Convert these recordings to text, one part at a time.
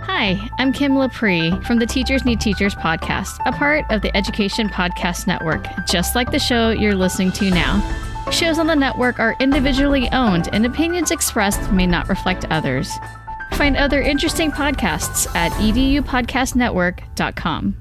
Hi, I'm Kim Laprie from the Teachers Need Teachers podcast, a part of the Education Podcast Network, just like the show you're listening to now. Shows on the network are individually owned and opinions expressed may not reflect others. Find other interesting podcasts at edupodcastnetwork.com.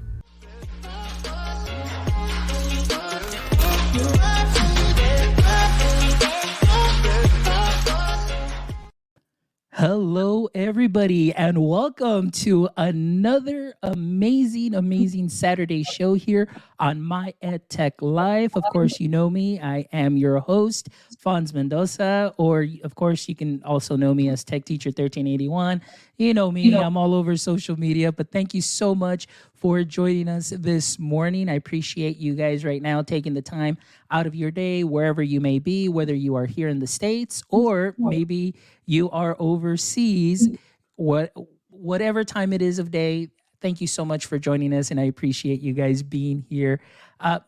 Hello, everybody, and welcome to another amazing Saturday show here on My EdTech Live. Of course, you know me. I am your host, Fonz Mendoza, or of course, you can also know me as Tech Teacher 1381. You know me. I'm all over social media, but thank you so much for joining us this morning. I appreciate you guys right now taking the time out of your day, wherever you may be, whether you are here in the States or maybe you are overseas, whatever time it is of day. Thank you so much for joining us, and I appreciate you guys being here.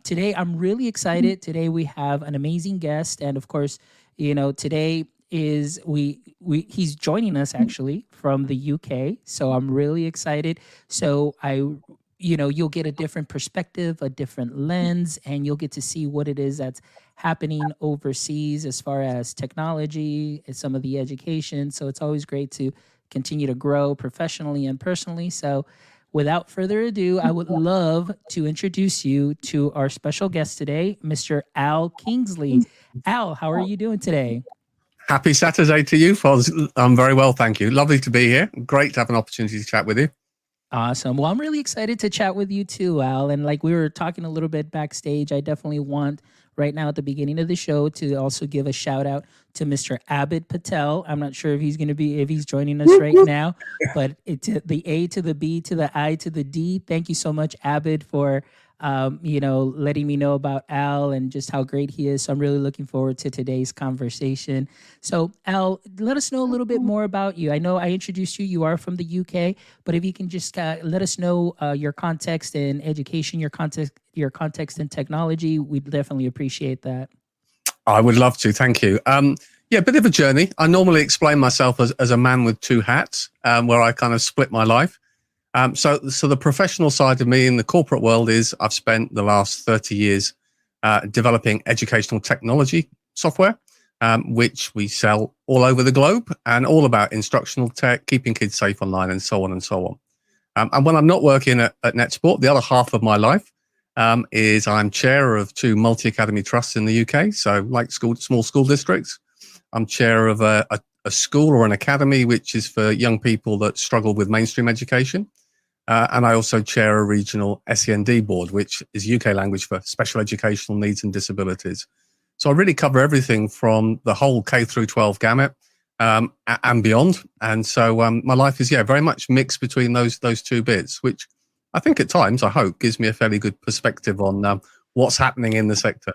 Today, I'm really excited. Today, we have an amazing guest, and of course, today is he's joining us actually from the UK. So I'm really excited. So you'll get a different perspective, a different lens, and you'll get to see what it is that's happening overseas as far as technology and some of the education. So it's always great to continue to grow professionally and personally. So without further ado, I would love to introduce you to our special guest today, Mr. Al Kingsley. Al, how are you doing today? Happy Saturday to you, Foz. I'm very well, thank you. Lovely to be here. Great to have an opportunity to chat with you. Awesome. Well, I'm really excited to chat with you too, Al. And like we were talking a little bit backstage, I definitely want right now at the beginning of the show to also give a shout out to Mr. Abid Patel. I'm not sure if he's joining us right now, but it's the A to the B to the I to the D. Thank you so much, Abid, for letting me know about Al and just how great he is. So I'm really looking forward to today's conversation. So Al, let us know a little bit more about you. I know I introduced you. You are from the UK, but if you can just let us know your context in education, your context in technology, we'd definitely appreciate that. I would love to. Thank you. A bit of a journey. I normally explain myself as a man with two hats, where I kind of split my life. So the professional side of me in the corporate world is I've spent the last 30 years developing educational technology software, which we sell all over the globe, and all about instructional tech, keeping kids safe online, and so on and so on. And when I'm not working at NetSport, the other half of my life is I'm chair of two multi-academy trusts in the UK, so like small school districts. I'm chair of a school or an academy which is for young people that struggle with mainstream education. And I also chair a regional SEND board, which is UK language for special educational needs and disabilities. So I really cover everything from the whole K through 12 gamut and beyond. And so my life is, very much mixed between those two bits, which I think at times, I hope, gives me a fairly good perspective on what's happening in the sector.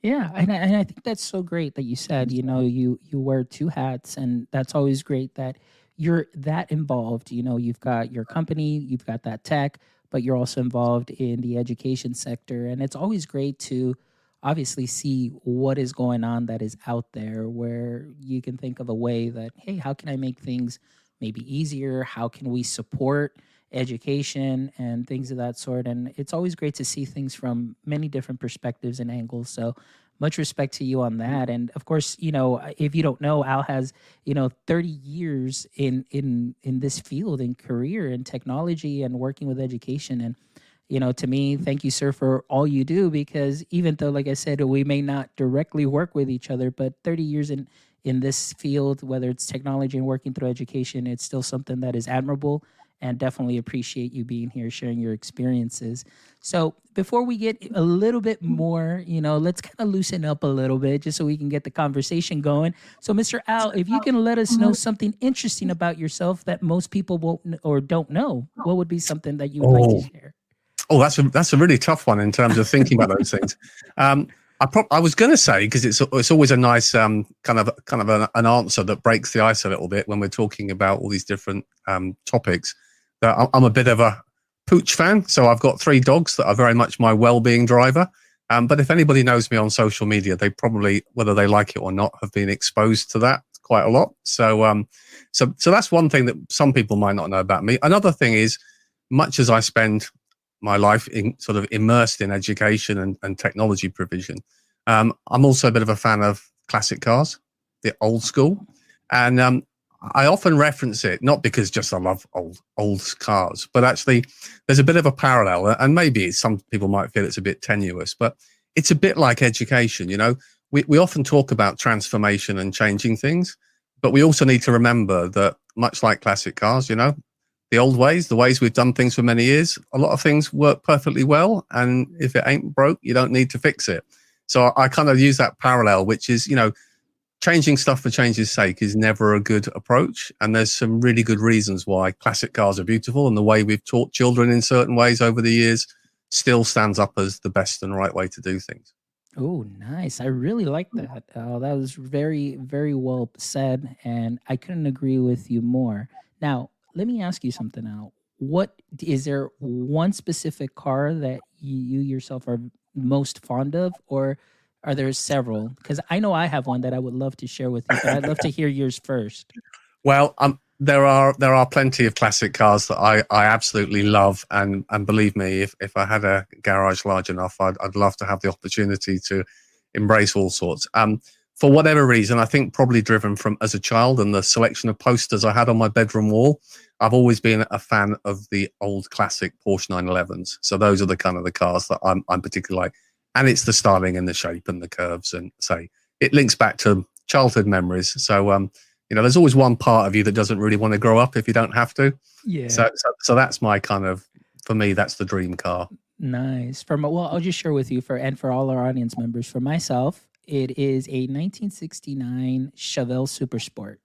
Yeah, and I think that's so great that you said, you wear two hats, and that's always great that you're that involved. You've got your company, you've got that tech, but you're also involved in the education sector. And it's always great to obviously see what is going on that is out there, where you can think of a way that, hey, how can I make things maybe easier? How can we support education and things of that sort? And it's always great to see things from many different perspectives and angles. So much respect to you on that. And of course, if you don't know, Al has, 30 years in this field and career in technology and working with education. And, to me, thank you, sir, for all you do, because even though, like I said, we may not directly work with each other, but 30 years in this field, whether it's technology and working through education, it's still something that is admirable. And definitely appreciate you being here, sharing your experiences. So before we get a little bit more, let's kind of loosen up a little bit just so we can get the conversation going. So Mr. Al, if you can let us know something interesting about yourself that most people won't or don't know, what would be something that you would like to share? Oh, that's a really tough one in terms of thinking about those things. I was going to say, because it's always a nice kind of an answer that breaks the ice a little bit when we're talking about all these different topics. That I'm a bit of a pooch fan, so I've got 3 dogs that are very much my well-being driver. But if anybody knows me on social media, they probably, whether they like it or not, have been exposed to that quite a lot. So that's one thing that some people might not know about me. Another thing is, much as I spend my life in sort of immersed in education and technology provision, I'm also a bit of a fan of classic cars, the old school. And I often reference it, not because just I love old cars, but actually there's a bit of a parallel. And maybe some people might feel it's a bit tenuous, but it's a bit like education. We often talk about transformation and changing things, but we also need to remember that much like classic cars, the old ways, the ways we've done things for many years, a lot of things work perfectly well. And if it ain't broke, you don't need to fix it. So I kind of use that parallel, which is, changing stuff for change's sake is never a good approach. And there's some really good reasons why classic cars are beautiful. And the way we've taught children in certain ways over the years still stands up as the best and right way to do things. Oh, nice. I really like that. That was very, very well said. And I couldn't agree with you more. Now, let me ask you something now. What is there one specific car that you yourself are most fond of, or are there several? Because I know I have one that I would love to share with you, but I'd love to hear yours first. Well, there are plenty of classic cars that I absolutely love, and believe me, if I had a garage large enough, I'd love to have the opportunity to embrace all sorts. For whatever reason, I think probably driven from as a child and the selection of posters I had on my bedroom wall, I've always been a fan of the old classic Porsche 911s. So those are the kind of the cars that I'm particularly like. And it's the styling and the shape and the curves, and say it links back to childhood memories. So there's always one part of you that doesn't really want to grow up if you don't have to. Yeah. So that's my kind of, for me, that's the dream car. Nice. I'll just share with you for all our audience members. For myself, it is a 1969 Chevelle Super Sport.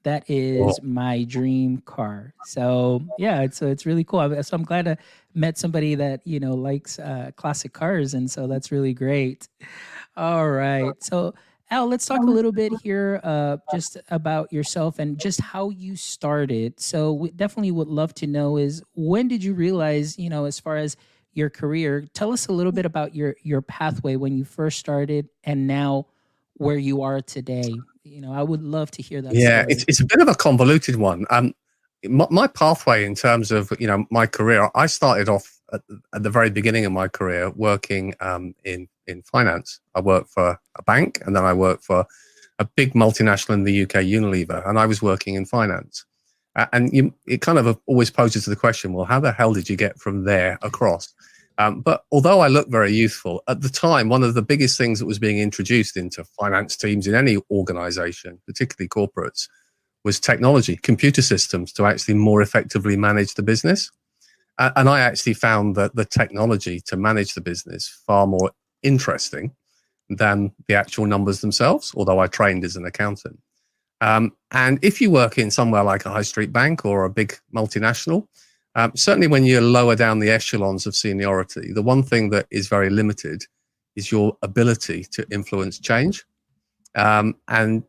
That is my dream car. So yeah, it's really cool. So I'm glad I met somebody that likes classic cars, and so that's really great. All right, so Al, let's talk a little bit here, just about yourself and just how you started. So we definitely would love to know is when did you realize, as far as your career, tell us a little bit about your pathway when you first started and now where you are today. I would love to hear that. Yeah, story. it's a bit of a convoluted one. My pathway in terms of my career, I started off at the very beginning of my career working in finance. I worked for a bank, and then I worked for a big multinational in the UK, Unilever, and I was working in finance. It kind of always poses the question, well, how the hell did you get from there across? But although I look very youthful, at the time, one of the biggest things that was being introduced into finance teams in any organization, particularly corporates, was technology, computer systems to actually more effectively manage the business. And I actually found that the technology to manage the business far more interesting than the actual numbers themselves, although I trained as an accountant. And if you work in somewhere like a high street bank or a big multinational, certainly when you're lower down the echelons of seniority, the one thing that is very limited is your ability to influence change. And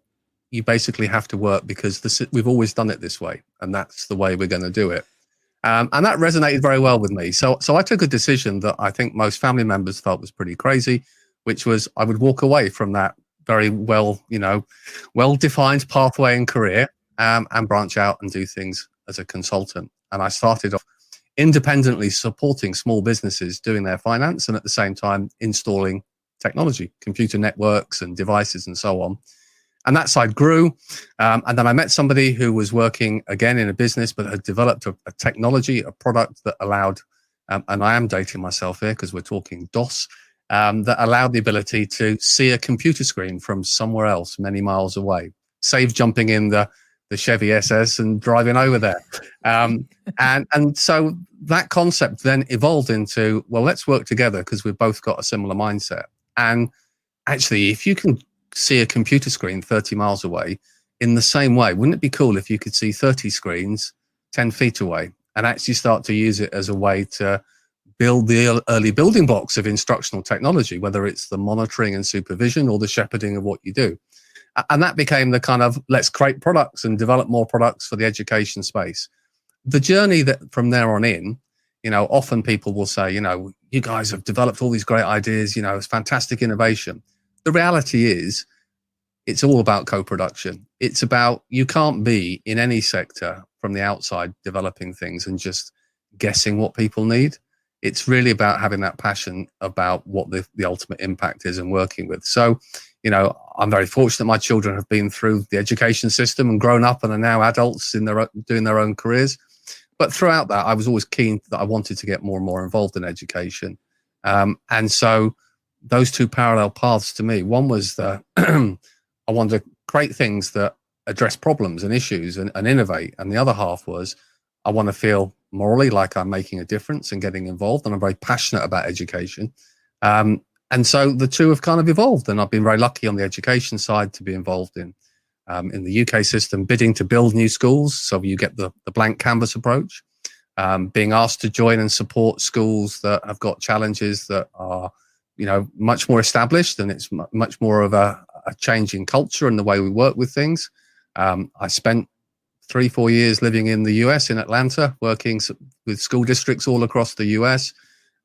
you basically have to work because we've always done it this way, and that's the way we're going to do it. And that resonated very well with me. So I took a decision that I think most family members felt was pretty crazy, which was I would walk away from that very well-defined pathway and career, and branch out and do things as a consultant. And I started off independently supporting small businesses doing their finance, and at the same time installing technology, computer networks and devices and so on. And that side grew. And then I met somebody who was working again in a business, but had developed a technology, a product that allowed, and I am dating myself here because we're talking DOS, that allowed the ability to see a computer screen from somewhere else many miles away, save jumping in the Chevy SS and driving over there. And so that concept then evolved into, well, let's work together because we've both got a similar mindset. And actually, if you can see a computer screen 30 miles away in the same way, wouldn't it be cool if you could see 30 screens 10 feet away and actually start to use it as a way to build the early building blocks of instructional technology, whether it's the monitoring and supervision or the shepherding of what you do? And that became the kind of, let's create products and develop more products for the education space. The journey that from there on in, often people will say, you guys have developed all these great ideas, it's fantastic innovation. The reality is, it's all about co-production. It's about, you can't be in any sector from the outside developing things and just guessing what people need. It's really about having that passion about what the ultimate impact is and working with. So, I'm very fortunate my children have been through the education system and grown up and are now adults doing their own careers. But throughout that, I was always keen that I wanted to get more and more involved in education. And so those two parallel paths to me, one was that I wanted to create things that address problems and issues and innovate. And the other half was I want to feel morally like I'm making a difference and getting involved. And I'm very passionate about education. And so the two have kind of evolved. And I've been very lucky on the education side to be involved in the UK system, bidding to build new schools. So you get the blank canvas approach, being asked to join and support schools that have got challenges that are, much more established, and it's much more of a change in culture and the way we work with things. I spent 3-4 years living in the US, in Atlanta, working with school districts all across the US.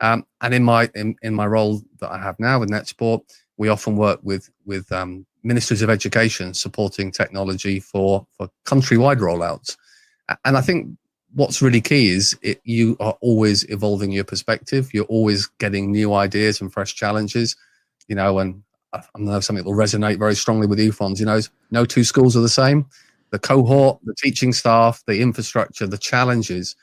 And in my role that I have now with NetSport, we often work with ministries of education supporting technology for countrywide rollouts. And I think what's really key is you are always evolving your perspective. You're always getting new ideas and fresh challenges, and I know something that will resonate very strongly with you, Fons. No two schools are the same. The cohort, the teaching staff, the infrastructure, the challenges,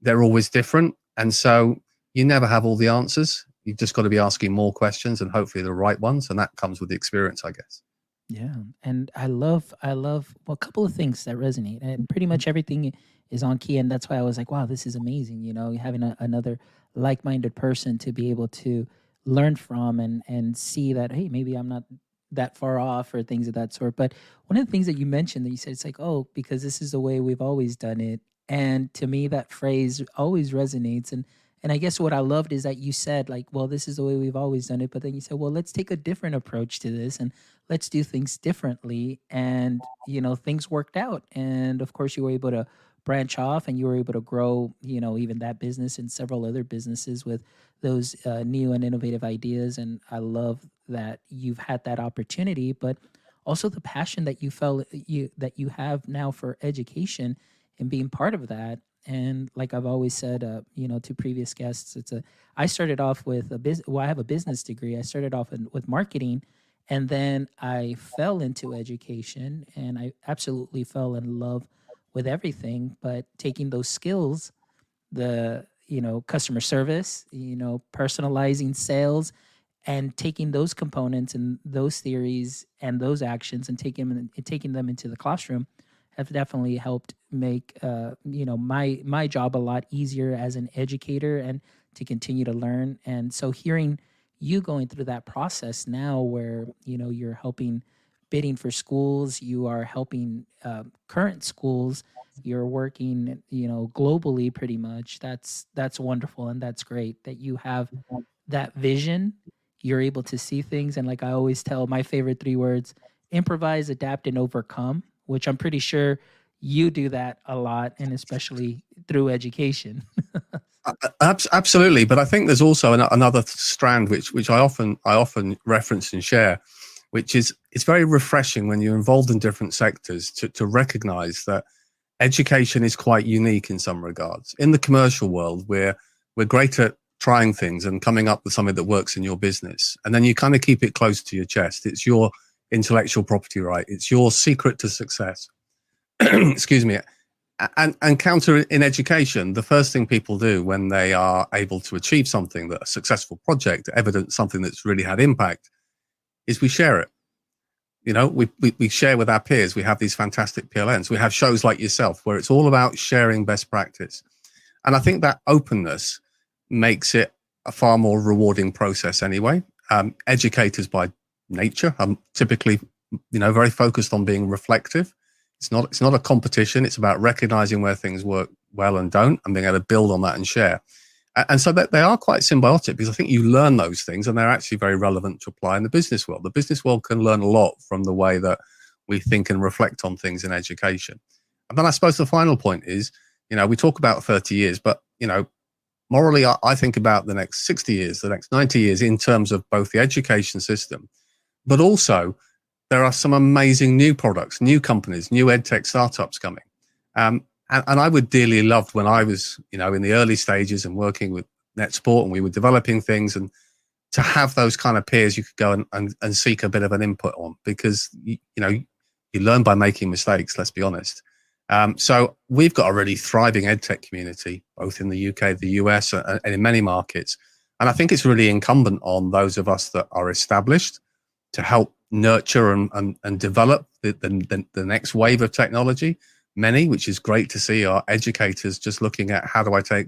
they're always different. And so you never have all the answers. You've just got to be asking more questions and hopefully the right ones. And that comes with the experience, I guess. Yeah. And I love a couple of things that resonate, and pretty much everything is on key. And that's why I was like, wow, this is amazing. Having another like-minded person to be able to learn from and see that, hey, maybe I'm not that far off or things of that sort. But one of the things that you mentioned that you said, it's like, oh, because this is the way we've always done it. And to me, that phrase always resonates. And I guess what I loved is that you said, like, well, this is the way we've always done it. But then you said, well, let's take a different approach to this and let's do things differently. And, things worked out. And of course, you were able to branch off and you were able to grow, even that business and several other businesses with those new and innovative ideas. And I love that you've had that opportunity, but also the passion that you felt that you have now for education and being part of that. And like I've always said, to previous guests, I started off with I have a business degree. I started off with marketing, and then I fell into education, and I absolutely fell in love with everything. But taking those skills, the customer service, personalizing sales, and taking those components and those theories and those actions and taking them into the classroom have definitely helped make my job a lot easier as an educator and to continue to learn. And so hearing you going through that process now where you're helping bidding for schools, you are helping current schools, you're working globally pretty much. That's wonderful, and that's great that you have that vision. You're able to see things, and like I always tell, my favorite 3 words: improvise, adapt, and overcome, which I'm pretty sure you do that a lot, and especially through education. Absolutely. But I think there's also another strand which I often reference and share, which is it's very refreshing when you're involved in different sectors to recognize that education is quite unique in some regards. In the commercial world, we're great at trying things and coming up with something that works in your business, and then you kind of keep it close to your chest. It's your intellectual property right. It's your secret to success. Excuse me. And counter in education, the first thing people do when they are able to achieve something, that a successful project, evidence something that's really had impact, is we share it. We share with our peers. We have these fantastic PLNs. We have shows like yourself where it's all about sharing best practice. And I think that openness makes it a far more rewarding process anyway. Educators by nature are typically, very focused on being reflective. It's not a competition. It's about recognizing where things work well and don't, and being able to build on that and share. And so that they are quite symbiotic, because I think you learn those things and they're actually very relevant to apply in the business world. The business world can learn a lot from the way that we think and reflect on things in education. And then I suppose the final point is, we talk about 30 years, but, morally, I think about the next 60 years, the next 90 years in terms of both the education system, but also there are some amazing new products, new companies, new EdTech startups coming. And I would dearly love when I was, in the early stages and working with NetSport and we were developing things, and to have those kind of peers you could go and seek a bit of an input on, because, you learn by making mistakes, let's be honest. So we've got a really thriving EdTech community, both in the UK, the US, and in many markets. And I think it's really incumbent on those of us that are established to help nurture and develop the next wave of technology. Many, which is great to see, are educators just looking at how do I take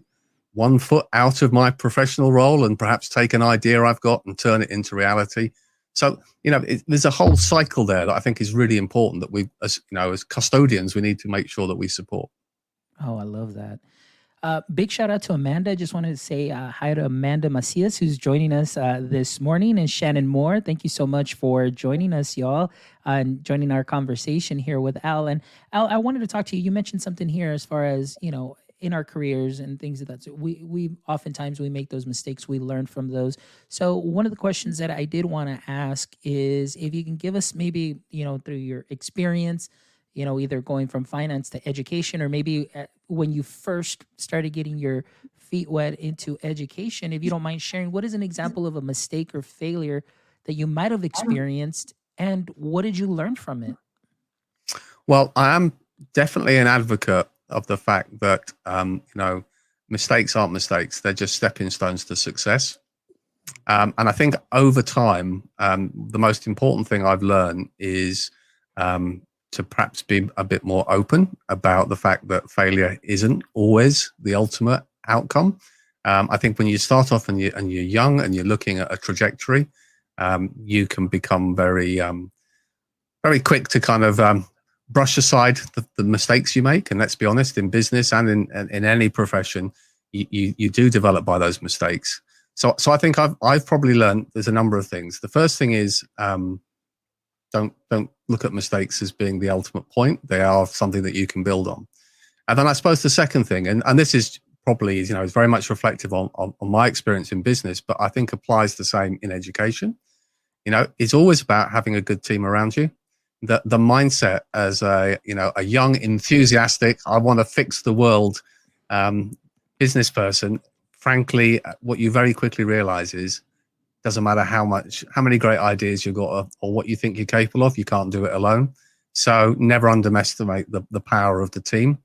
one foot out of my professional role and perhaps take an idea I've got and turn it into reality. So, there's a whole cycle there that I think is really important that we, as custodians, we need to make sure that we support. Oh, I love that. Big shout out to Amanda. Just wanted to say hi to Amanda Macias, who's joining us this morning, and Shannon Moore. Thank you so much for joining us, y'all, and joining our conversation here with Al. And Al, I wanted to talk to you. You mentioned something here as far as, in our careers and things of that. So we oftentimes we make those mistakes. We learn from those. So one of the questions that I did want to ask is if you can give us maybe, through your experience, either going from finance to education, or maybe when you first started getting your feet wet into education, if you don't mind sharing, what is an example of a mistake or failure that you might have experienced, and what did you learn from it? Well, I am definitely an advocate of the fact that, mistakes aren't mistakes. They're just stepping stones to success. And I think over time, the most important thing I've learned is to perhaps be a bit more open about the fact that failure isn't always the ultimate outcome. I think when you start off and you're young and you're looking at a trajectory, you can become very, very quick to kind of brush aside the mistakes you make. And let's be honest, in business and in any profession, you do develop by those mistakes. So I think I've probably learned there's a number of things. The first thing is don't look at mistakes as being the ultimate point. They are something that you can build on. And then I suppose the second thing, and this is probably, is very much reflective on my experience in business, but I think applies the same in education. It's always about having a good team around you. The mindset as a young, enthusiastic, I want to fix the world business person, frankly, what you very quickly realize is doesn't matter how many great ideas you've got or what you think you're capable of, you can't do it alone. So never underestimate the power of the team.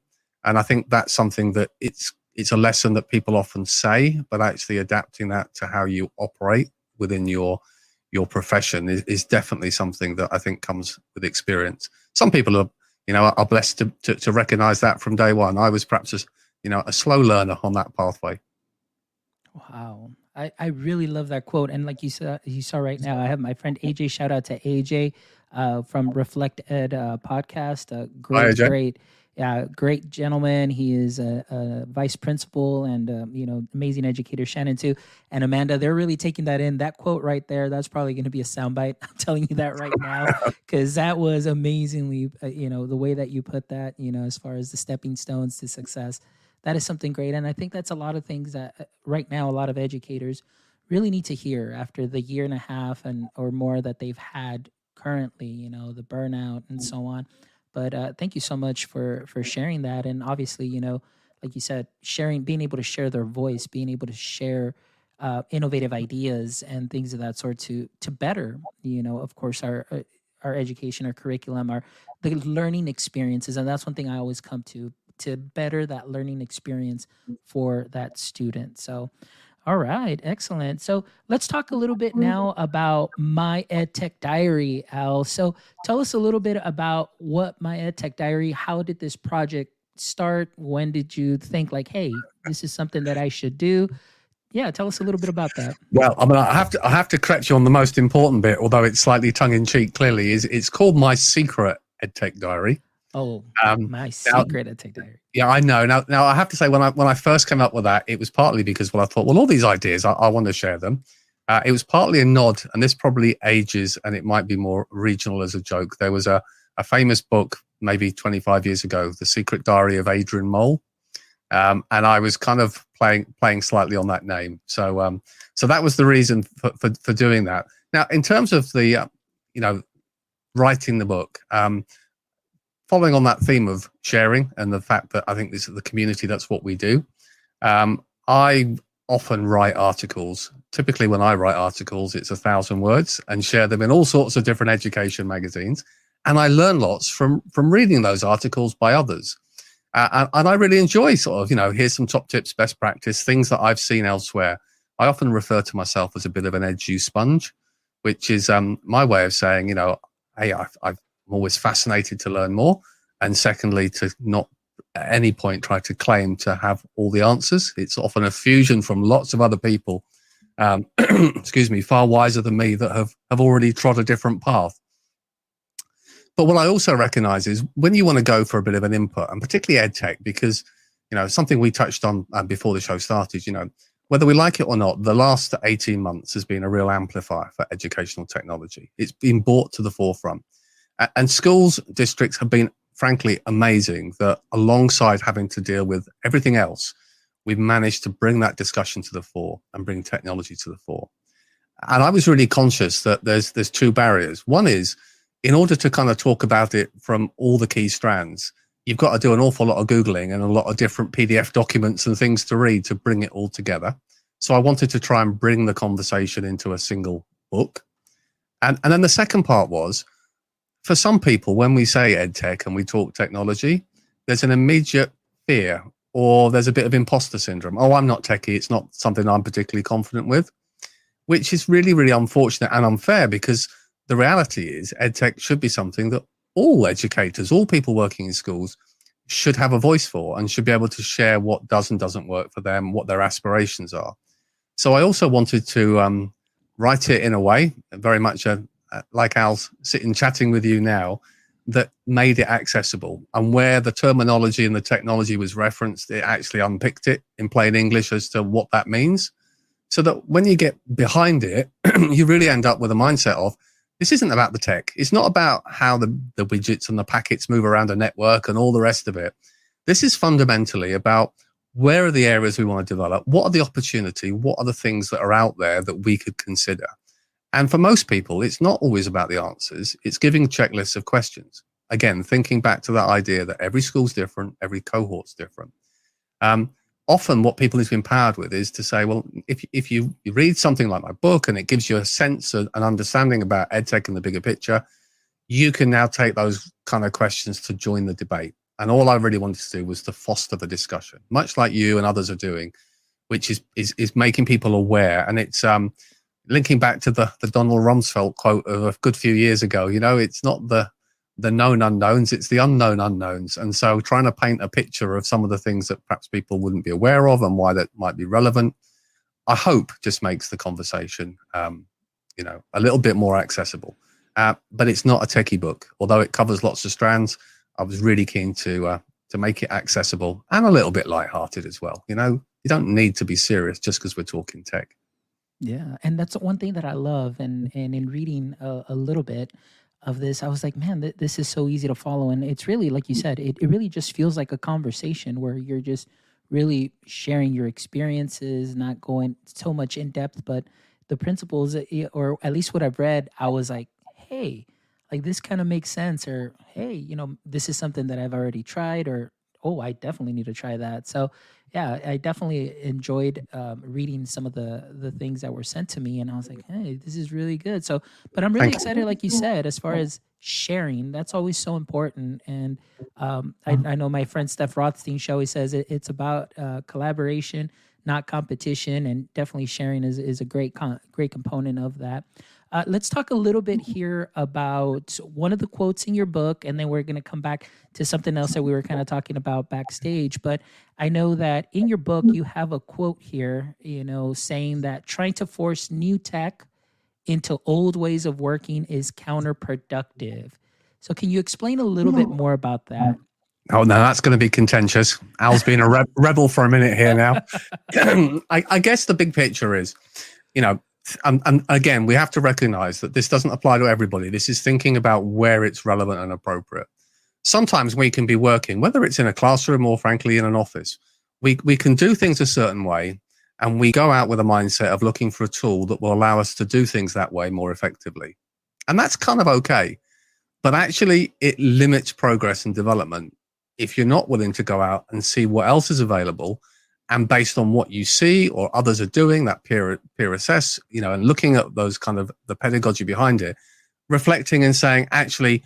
And I think that's something that it's a lesson that people often say, but actually adapting that to how you operate within your profession is definitely something that I think comes with experience. Some people are blessed to recognize that from day one. I was perhaps a slow learner on that pathway. Wow. I really love that quote. And like you saw right now, I have my friend AJ. Shout out to AJ from Reflect Ed podcast. Great gentleman. He is a vice principal and amazing educator. Shannon too, and Amanda. They're really taking that in. That quote right there. That's probably going to be a soundbite. I'm telling you that right now, because that was amazingly. The way that you put that. As far as the stepping stones to success. That is something great. And I think that's a lot of things that right now a lot of educators really need to hear after the year and a half or more that they've had currently, the burnout and so on. But thank you so much for sharing that. And obviously, like you said, being able to share their voice, being able to share innovative ideas and things of that sort to better, of course, our education, our curriculum, the learning experiences. And that's one thing I always come to better that learning experience for that student. So, all right, excellent. So let's talk a little bit now about My EdTech Diary, Al. So tell us a little bit about what My EdTech Diary, how did this project start? When did you think like, hey, this is something that I should do? Yeah, tell us a little bit about that. Well, I have to correct you on the most important bit, although it's slightly tongue-in-cheek, clearly, is it's called My Secret EdTech Diary. Oh, My Secret EdTech Diary. Yeah, I know. Now I have to say, when I first came up with that, it was partly because, I thought, all these ideas, I want to share them. It was partly a nod, and this probably ages, and it might be more regional as a joke. There was a famous book, maybe 25 years ago, The Secret Diary of Adrian Mole. And I was kind of playing slightly on that name. So that was the reason for doing that. Now, in terms of the, writing the book, following on that theme of sharing and the fact that I think this is the community, that's what we do. I often write articles. Typically when I write articles, it's 1,000 words and share them in all sorts of different education magazines. And I learn lots from reading those articles by others. And I really enjoy sort of, here's some top tips, best practice, things that I've seen elsewhere. I often refer to myself as a bit of an edu sponge, which is my way of saying, hey, I'm always fascinated to learn more. And secondly, to not at any point try to claim to have all the answers. It's often a fusion from lots of other people, excuse me, far wiser than me that have already trod a different path. But what I also recognize is when you want to go for a bit of an input, and particularly EdTech, because, something we touched on before the show started, whether we like it or not, the last 18 months has been a real amplifier for educational technology. It's been brought to the forefront. And schools, districts have been, frankly, amazing that alongside having to deal with everything else, we've managed to bring that discussion to the fore and bring technology to the fore. And I was really conscious that there's two barriers. One is, in order to kind of talk about it from all the key strands, you've got to do an awful lot of Googling and a lot of different PDF documents and things to read to bring it all together. So I wanted to try and bring the conversation into a single book. And then the second part was, for some people, when we say EdTech and we talk technology, there's an immediate fear or there's a bit of imposter syndrome. Oh, I'm not techie. It's not something I'm particularly confident with, which is really, really unfortunate and unfair, because the reality is EdTech should be something that all educators, all people working in schools should have a voice for and should be able to share what does and doesn't work for them, what their aspirations are. So I also wanted to write it in a way, very much like Al's sitting chatting with you now, that made it accessible. And where the terminology and the technology was referenced, it actually unpicked it in plain English as to what that means. So that when you get behind it, you really end up with a mindset of, this isn't about the tech. It's not about how the widgets and the packets move around a network and all the rest of it. This is fundamentally about, where are the areas we want to develop? What are the opportunity? What are the things that are out there that we could consider? And for most people, it's not always about the answers. It's giving checklists of questions. Again, thinking back to that idea that every school's different, every cohort's different. Often what people need to be empowered with is to say, well, if you read something like my book and it gives you a sense of an understanding about EdTech and the bigger picture, you can now take those kind of questions to join the debate. And all I really wanted to do was to foster the discussion, much like you and others are doing, which is making people aware. And it's linking back to the Donald Rumsfeld quote of a good few years ago. It's not the known unknowns, it's the unknown unknowns. And so trying to paint a picture of some of the things that perhaps people wouldn't be aware of and why that might be relevant, I hope just makes the conversation, a little bit more accessible. But it's not a techie book, although it covers lots of strands. I was really keen to make it accessible and a little bit lighthearted as well. You don't need to be serious just because we're talking tech. Yeah, and that's one thing that I love. And in reading a little bit of this, I was like, man, this is so easy to follow. And it's really, like you said, it really just feels like a conversation where you're just really sharing your experiences, not going so much in depth, but the principles, or at least what I've read, I was like, hey, like this kind of makes sense, or hey, this is something that I've already tried, or oh, I definitely need to try that. So yeah, I definitely enjoyed reading some of the things that were sent to me, and I was like, hey, this is really good. So, but I'm really excited, like you said, as far as sharing. That's always so important. And I know my friend Steph Rothstein, she always says it's about collaboration, not competition, and definitely sharing is a great component of that. Let's talk a little bit here about one of the quotes in your book, and then we're going to come back to something else that we were kind of talking about backstage. But I know that in your book, you have a quote here, saying that trying to force new tech into old ways of working is counterproductive. So can you explain a little bit more about that? Oh, no, that's going to be contentious. Al's been a rebel for a minute here now. I guess the big picture is, and again, we have to recognize that this doesn't apply to everybody. This is thinking about where it's relevant and appropriate. Sometimes we can be working, whether it's in a classroom or frankly in an office, we can do things a certain way, and we go out with a mindset of looking for a tool that will allow us to do things that way more effectively. And that's kind of okay. but actually it limits progress and development if you're not willing to go out and see what else is available, and based on what you see or others are doing, that peer assess, and looking at those kind of the pedagogy behind it, reflecting and saying, actually,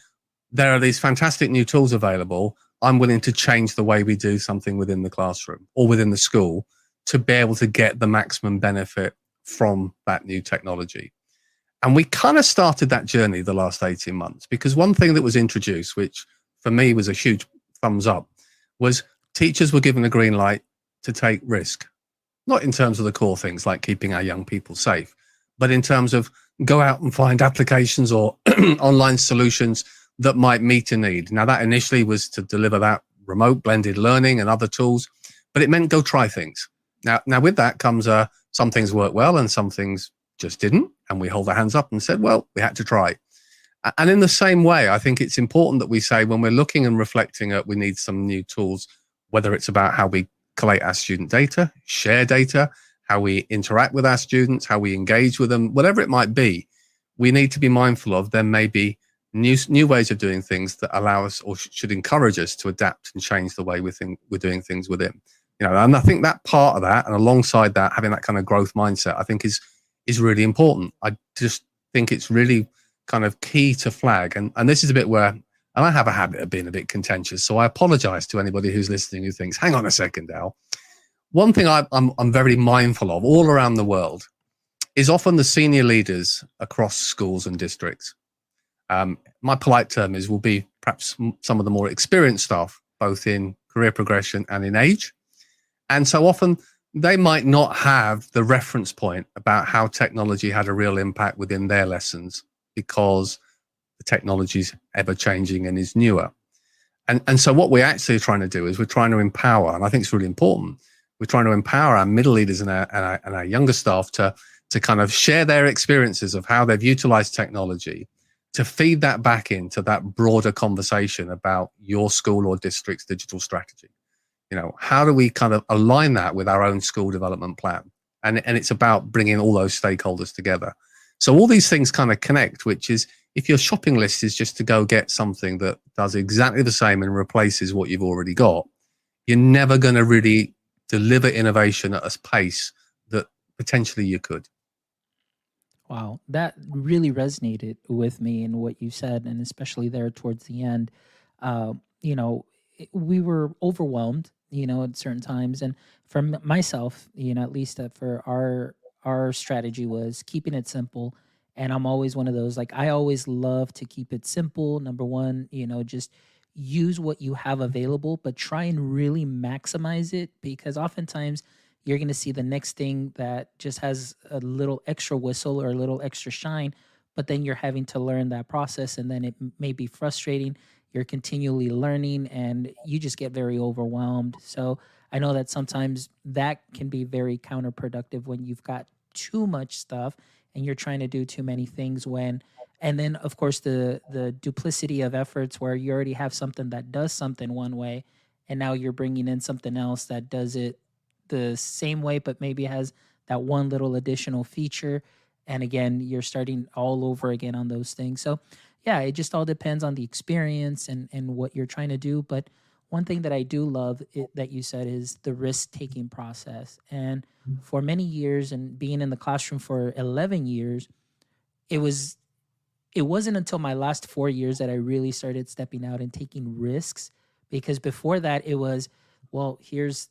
there are these fantastic new tools available. I'm willing to change the way we do something within the classroom or within the school to be able to get the maximum benefit from that new technology. And we kind of started that journey the last 18 months, because one thing that was introduced, which for me was a huge thumbs up, was teachers were given a green light to take risk, not in terms of the core things like keeping our young people safe, but in terms of go out and find applications or online solutions that might meet a need. Now, that initially was to deliver that remote blended learning and other tools, but it meant go try things. Now with that comes some things work well and some things just didn't. And we hold our hands up and said, well, we had to try. And in the same way, I think it's important that we say when we're looking and reflecting at we need some new tools, whether it's about how we collate our student data, share data, how we interact with our students, how we engage with them, whatever it might be, we need to be mindful of there may be new ways of doing things that allow us or should encourage us to adapt and change the way we're doing things within. And I think that part of that, and alongside that, having that kind of growth mindset, I think is really important. I just think it's really kind of key to flag. And this is a bit where, and I have a habit of being a bit contentious, so I apologize to anybody who's listening who thinks, hang on a second, Al. One thing I'm very mindful of all around the world is often the senior leaders across schools and districts. My polite term will be perhaps some of the more experienced staff, both in career progression and in age. And so often they might not have the reference point about how technology had a real impact within their lessons because the technology is ever changing and is newer. And so what we're actually trying to do is we're trying to empower, and I think it's really important, we're trying to empower our middle leaders and our younger staff to kind of share their experiences of how they've utilized technology to feed that back into that broader conversation about your school or district's digital strategy. How do we kind of align that with our own school development plan? And it's about bringing all those stakeholders together. So all these things kind of connect, which is if your shopping list is just to go get something that does exactly the same and replaces what you've already got, you're never going to really deliver innovation at a pace that potentially you could. Wow, that really resonated with me in what you said, and especially there towards the end. Uh, we were overwhelmed, at certain times, and for myself, at least for our strategy was keeping it simple. And I'm always one of those, like, I always love to keep it simple. Number one, just use what you have available, but try and really maximize it, because oftentimes you're going to see the next thing that just has a little extra whistle or a little extra shine, but then you're having to learn that process, and then it may be frustrating. You're continually learning and you just get very overwhelmed. So I know that sometimes that can be very counterproductive when you've got too much stuff and you're trying to do too many things and then of course the duplicity of efforts where you already have something that does something one way and now you're bringing in something else that does it the same way, but maybe has that one little additional feature. And again, you're starting all over again on those things. So yeah, it just all depends on the experience and what you're trying to do. But one thing that I do love that you said is the risk-taking process. And for many years and being in the classroom for 11 years, it wasn't until my last 4 years that I really started stepping out and taking risks. Because before that, it was, well, here's,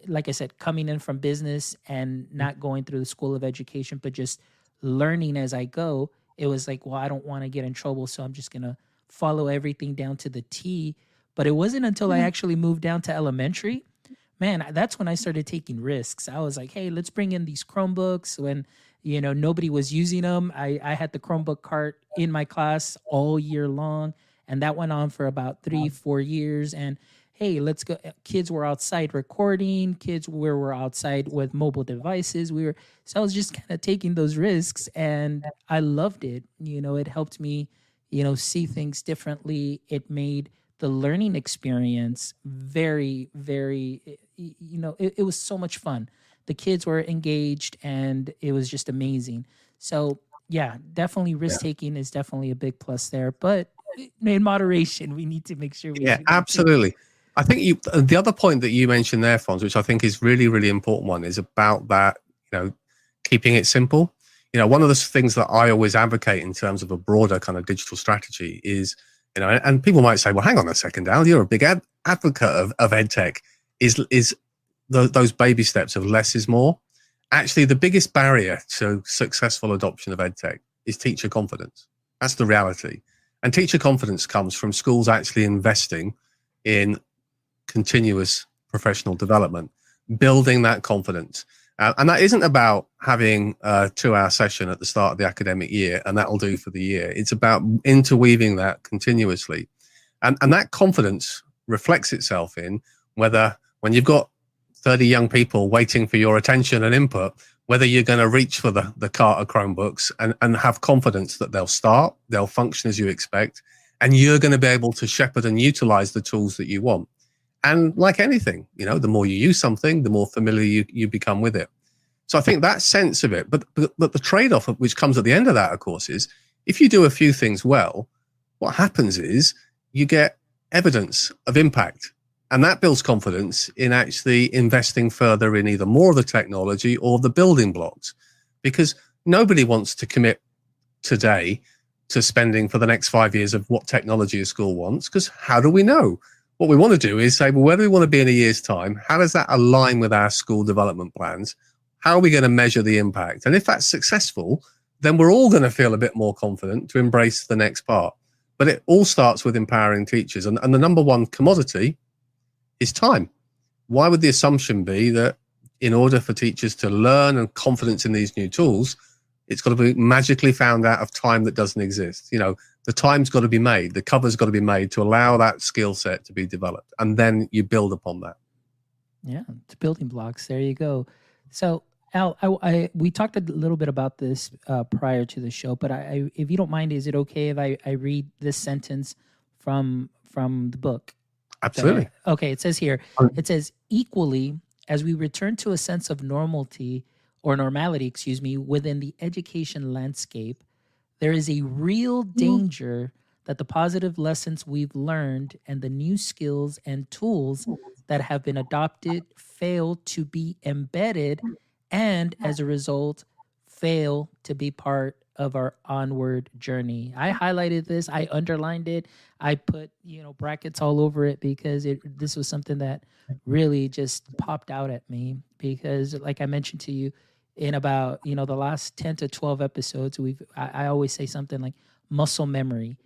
like I said, coming in from business and not going through the school of education, but just learning as I go. It was like, well, I don't want to get in trouble, so I'm just going to follow everything down to the T. But it wasn't until I actually moved down to elementary, man, that's when I started taking risks. I was like, hey, let's bring in these Chromebooks when, nobody was using them. I had the Chromebook cart in my class all year long, and that went on for about 3-4 years. And hey, let's go. Kids were outside recording. Kids were outside with mobile devices. So I was just kind of taking those risks, and I loved it. It helped me, see things differently. It made the learning experience very, very, it was so much fun. The kids were engaged, and it was just amazing. So yeah, definitely risk taking is definitely a big plus there. But in moderation. We need to make sure we Yeah, absolutely. I think the other point that you mentioned there, Fonz, which I think is really, really important one, is about that, keeping it simple. One of the things that I always advocate in terms of a broader kind of digital strategy is, and people might say, well, hang on a second, Al, you're a big advocate of EdTech. Is those baby steps of less is more. Actually, the biggest barrier to successful adoption of EdTech is teacher confidence. That's the reality. And teacher confidence comes from schools actually investing in continuous professional development, building that confidence. And that isn't about having a 2-hour session at the start of the academic year, and that'll do for the year. It's about interweaving that continuously. And that confidence reflects itself in whether, when you've got 30 young people waiting for your attention and input, whether you're going to reach for the Carter Chromebooks and have confidence that they'll function as you expect, and you're going to be able to shepherd and utilize the tools that you want. And like anything, the more you use something, the more familiar you become with it. So I think that sense of it, but the trade-off which comes at the end of that, of course, is if you do a few things well, what happens is you get evidence of impact. And that builds confidence in actually investing further in either more of the technology or the building blocks, because nobody wants to commit today to spending for the next 5 years of what technology a school wants, because how do we know? What we want to do is say, well, where do we want to be in a year's time? How does that align with our school development plans? How are we going to measure the impact? And if that's successful, then we're all going to feel a bit more confident to embrace the next part. But it all starts with empowering teachers. And the number one commodity is time. Why would the assumption be that in order for teachers to learn and confidence in these new tools, it's got to be magically found out of time that doesn't exist? The time's got to be made, the cover's got to be made to allow that skill set to be developed. And then you build upon that. Yeah, it's building blocks. There you go. So, Al, we talked a little bit about this prior to the show, but if you don't mind, is it okay if I read this sentence from the book? Absolutely. Okay, it says here, it says, equally, as we return to a sense of normality within the education landscape, there is a real danger that the positive lessons we've learned and the new skills and tools that have been adopted fail to be embedded and, as a result, fail to be part of our onward journey. I highlighted this. I underlined it. I put, brackets all over it because this was something that really just popped out at me because, like I mentioned to you, in about, the last 10 to 12 episodes, I always say something like muscle memory.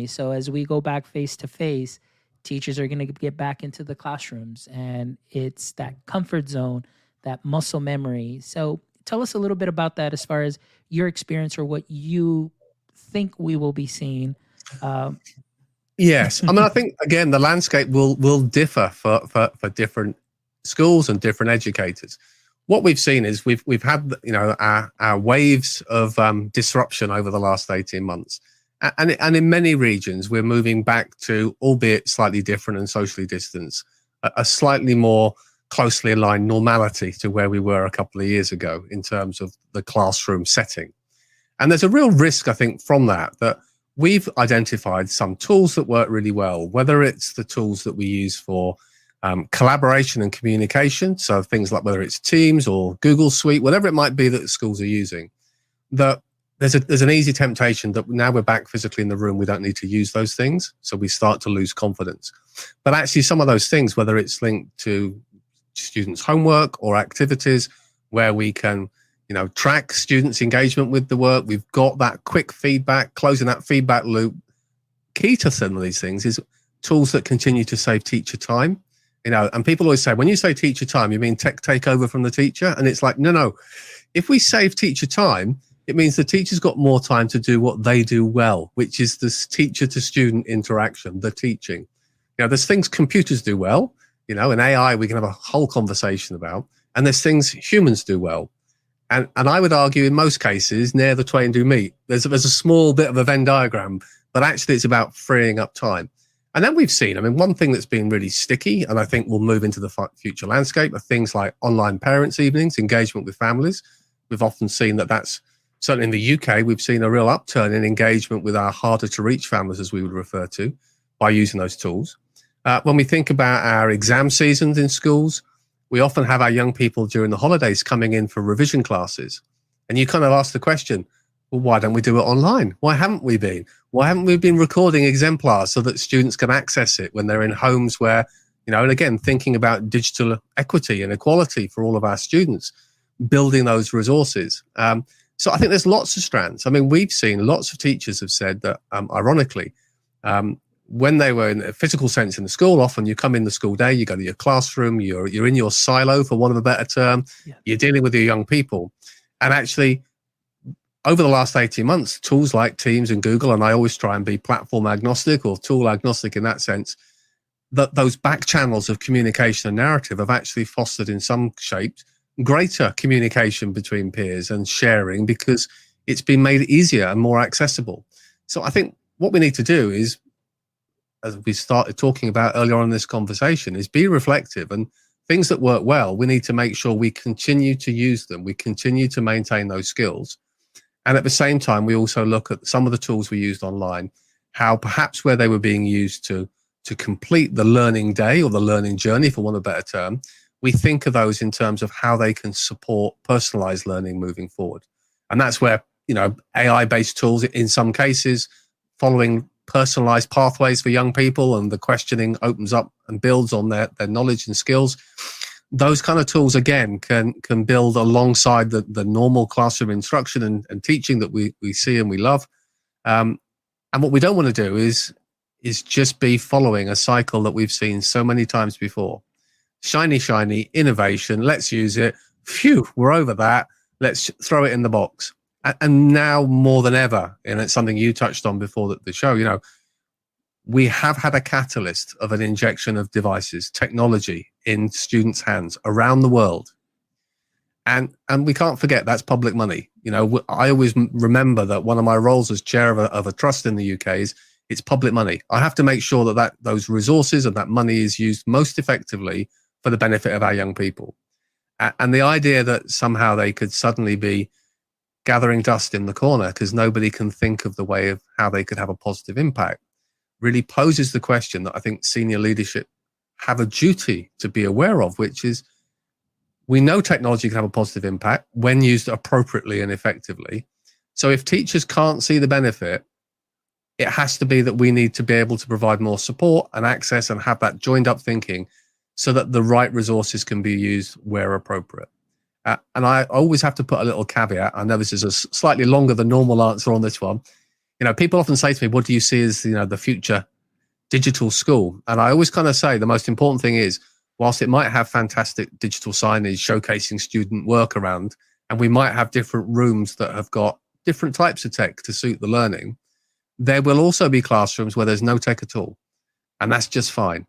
So as we go back face to face, teachers are going to get back into the classrooms, and it's that comfort zone, that muscle memory. So tell us a little bit about that as far as your experience or what you think we will be seeing. Yes. I think, again, the landscape will differ for different schools and different educators. What we've seen is we've had our waves of disruption over the last 18 months, and in many regions we're moving back to, albeit slightly different and socially distanced, a slightly more closely aligned normality to where we were a couple of years ago in terms of the classroom setting. And there's a real risk, I think, from that we've identified some tools that work really well, whether it's the tools that we use for collaboration and communication, so things like whether it's Teams or Google Suite, whatever it might be that the schools are using, that there's an easy temptation that now we're back physically in the room, we don't need to use those things, so we start to lose confidence. But actually some of those things, whether it's linked to students' homework or activities where we can track students' engagement with the work, we've got that quick feedback, closing that feedback loop. Key to some of these things is tools that continue to save teacher time. And people always say, when you say teacher time, you mean tech take over from the teacher? And it's like, no. If we save teacher time, it means the teacher's got more time to do what they do well, which is this teacher to student interaction, the teaching. There's things computers do well, in AI we can have a whole conversation about, and there's things humans do well. And I would argue in most cases, near the twain do meet. There's a small bit of a Venn diagram, but actually it's about freeing up time. And then we've seen, one thing that's been really sticky, and I think will move into the future landscape, are things like online parents' evenings, engagement with families. We've often seen that's Certainly in the UK, we've seen a real upturn in engagement with our harder to reach families, as we would refer to, by using those tools. When we think about our exam seasons in schools, we often have our young people during the holidays coming in for revision classes. And you kind of ask the question, well, why don't we do it online? Why haven't we been? Why haven't we been recording exemplars so that students can access it when they're in homes where, and again, thinking about digital equity and equality for all of our students, building those resources. So I think there's lots of strands. I mean, we've seen lots of teachers have said that, ironically, when they were in a physical sense in the school, often you come in the school day, you go to your classroom, you're in your silo, for want of a better term, you're dealing with your young people. And actually, over the last 18 months, tools like Teams and Google, and I always try and be platform agnostic or tool agnostic in that sense, that those back channels of communication and narrative have actually fostered in some shapes greater communication between peers and sharing, because it's been made easier and more accessible. So I think what we need to do is, as we started talking about earlier on in this conversation, is be reflective, and things that work well, we need to make sure we continue to use them. We continue to maintain those skills. And at the same time, we also look at some of the tools we used online, how perhaps where they were being used to complete the learning day or the learning journey, for want of a better term, we think of those in terms of how they can support personalized learning moving forward. And that's where, AI-based tools, in some cases, following personalized pathways for young people, and the questioning opens up and builds on their knowledge and skills. Those kind of tools, again, can build alongside the normal classroom instruction and teaching that we see and we love. And what we don't want to do is just be following a cycle that we've seen so many times before. Shiny innovation. Let's use it. Phew, we're over that. Let's throw it in the box. And now more than ever, and it's something you touched on before the show, we have had a catalyst of an injection of devices, technology in students' hands around the world. And we can't forget that's public money. I always remember that one of my roles as chair of a trust in the UK is it's public money. I have to make sure that those resources and that money is used most effectively for the benefit of our young people. And the idea that somehow they could suddenly be gathering dust in the corner because nobody can think of the way of how they could have a positive impact really poses the question that I think senior leadership have a duty to be aware of, which is, we know technology can have a positive impact when used appropriately and effectively. So if teachers can't see the benefit, it has to be that we need to be able to provide more support and access and have that joined up thinking so that the right resources can be used where appropriate. And I always have to put a little caveat. I know this is a slightly longer than normal answer on this one. People often say to me, what do you see as, the future digital school? And I always kind of say the most important thing is, whilst it might have fantastic digital signage showcasing student work around, and we might have different rooms that have got different types of tech to suit the learning, there will also be classrooms where there's no tech at all. And that's just fine,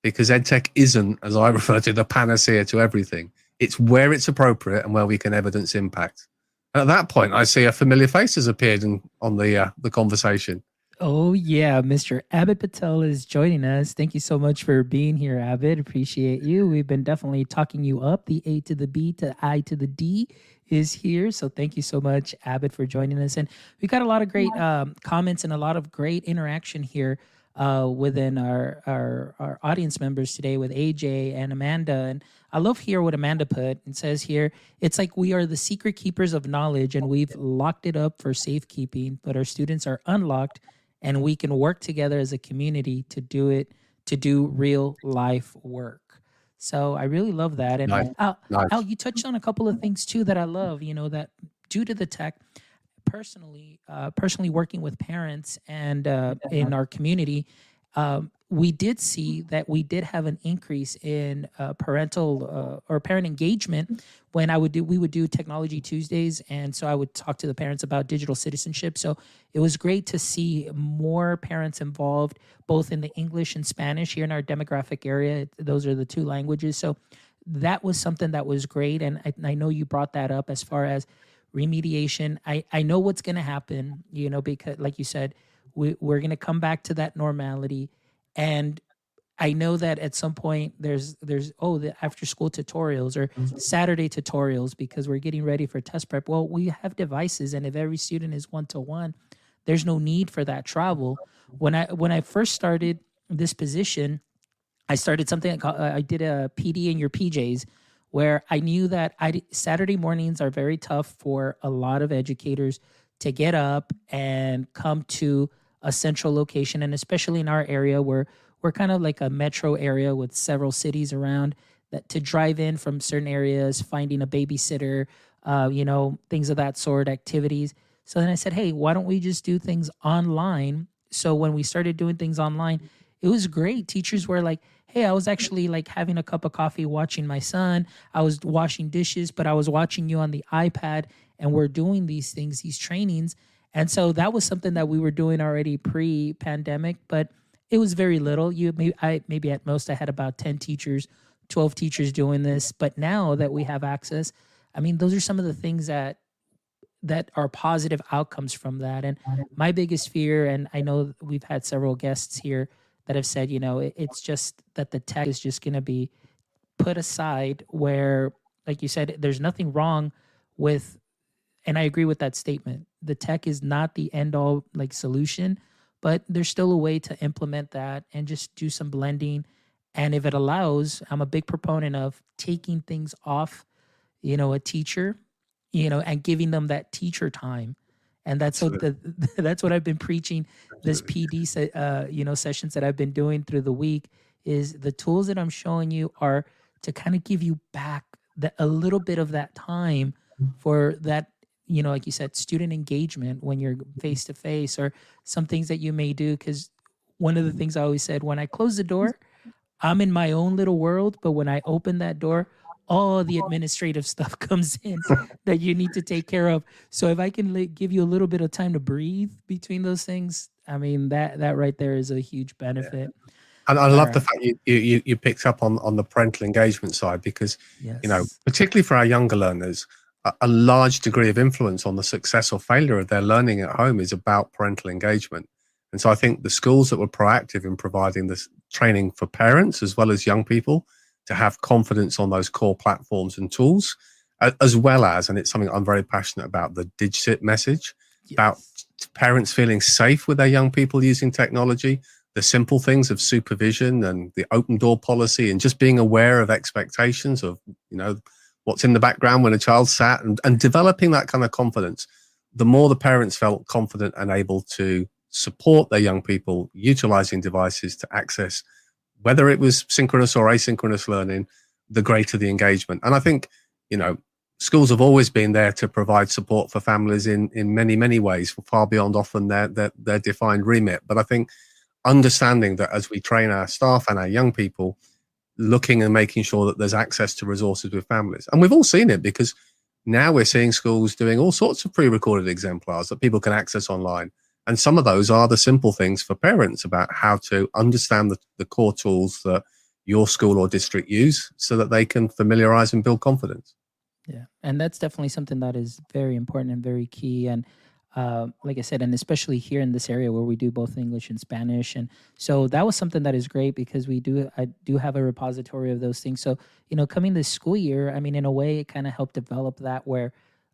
because EdTech isn't, as I refer to, the panacea to everything. It's where it's appropriate and where we can evidence impact. And at that point, I see a familiar face has appeared on the conversation. Oh, yeah. Mr. Abid Patel is joining us. Thank you so much for being here, Abid. Appreciate you. We've been definitely talking you up. The A to the B to I to the D is here. So thank you so much, Abid, for joining us. And we got a lot of great comments and a lot of great interaction here within our audience members today with AJ and Amanda. And I love here what Amanda put. It says here, it's like we are the secret keepers of knowledge and we've locked it up for safekeeping, but our students are unlocked and we can work together as a community to do real life work. So I really love that. And Nice. Al, you touched on a couple of things too that I love, that due to the tech, personally working with parents and in our community, we did see that we did have an increase in parental or parent engagement when we would do Technology Tuesdays. And so I would talk to the parents about digital citizenship. So it was great to see more parents involved, both in the English and Spanish here in our demographic area. Those are the two languages. So that was something that was great. And I know you brought that up as far as remediation. I know what's going to happen, because like you said, we're going to come back to that normality. And I know that at some point there's the after school tutorials or Saturday tutorials because we're getting ready for test prep. Well, we have devices, and if every student is one to one, there's no need for that travel. When I first started this position, I started something called, I did a PD in your PJs, where I knew that Saturday mornings are very tough for a lot of educators to get up and come to a central location, and especially in our area where we're kind of like a metro area with several cities around, that to drive in from certain areas, finding a babysitter, things of that sort, activities. So then I said, hey, why don't we just do things online? So when we started doing things online, it was great. Teachers were like, hey, I was actually like having a cup of coffee watching my son. I was washing dishes, but I was watching you on the iPad, and we're doing these things, these trainings. And so that was something that we were doing already pre-pandemic, but it was very little. Maybe at most I had about 10 teachers, 12 teachers doing this. But now that we have access, I mean, those are some of the things that are positive outcomes from that. And my biggest fear, and I know we've had several guests here that have said, it's just that the tech is just going to be put aside, where, like you said, there's nothing wrong with, and I agree with that statement. The tech is not the end all like solution, but there's still a way to implement that and just do some blending. And if it allows, I'm a big proponent of taking things off, a teacher, and giving them that teacher time. And that's what that's what I've been preaching. This PD, sessions that I've been doing through the week, is the tools that I'm showing you are to kind of give you back a little bit of that time for that, like you said, student engagement when you're face to face, or some things that you may do. Because one of the things I always said, when I close the door, I'm in my own little world, but when I open that door, all the administrative stuff comes in that you need to take care of. So if I can give you a little bit of time to breathe between those things, I mean, that right there is a huge benefit. Yeah. And I love the fact you picked up on the parental engagement side, because, yes, particularly for our younger learners, a large degree of influence on the success or failure of their learning at home is about parental engagement. And so I think the schools that were proactive in providing this training for parents as well as young people to have confidence on those core platforms and tools, as well as, and it's something I'm very passionate about, the DigSit message, about parents feeling safe with their young people using technology, the simple things of supervision and the open door policy, and just being aware of expectations of, what's in the background when a child sat, and developing that kind of confidence. The more the parents felt confident and able to support their young people utilizing devices to access, whether it was synchronous or asynchronous learning, the greater the engagement. And I think, schools have always been there to provide support for families in many, many ways, far beyond often their defined remit. But I think understanding that as we train our staff and our young people, looking and making sure that there's access to resources with families. And we've all seen it, because now we're seeing schools doing all sorts of pre-recorded exemplars that people can access online. And some of those are the simple things for parents about how to understand the core tools that your school or district use, so that they can familiarize and build confidence. Yeah. And that's definitely something that is very important and very key. And like I said, and especially here in this area where we do both English and Spanish. And so that was something that is great, because I do have a repository of those things. So, coming this school year, I mean, in a way, it kind of helped develop that, where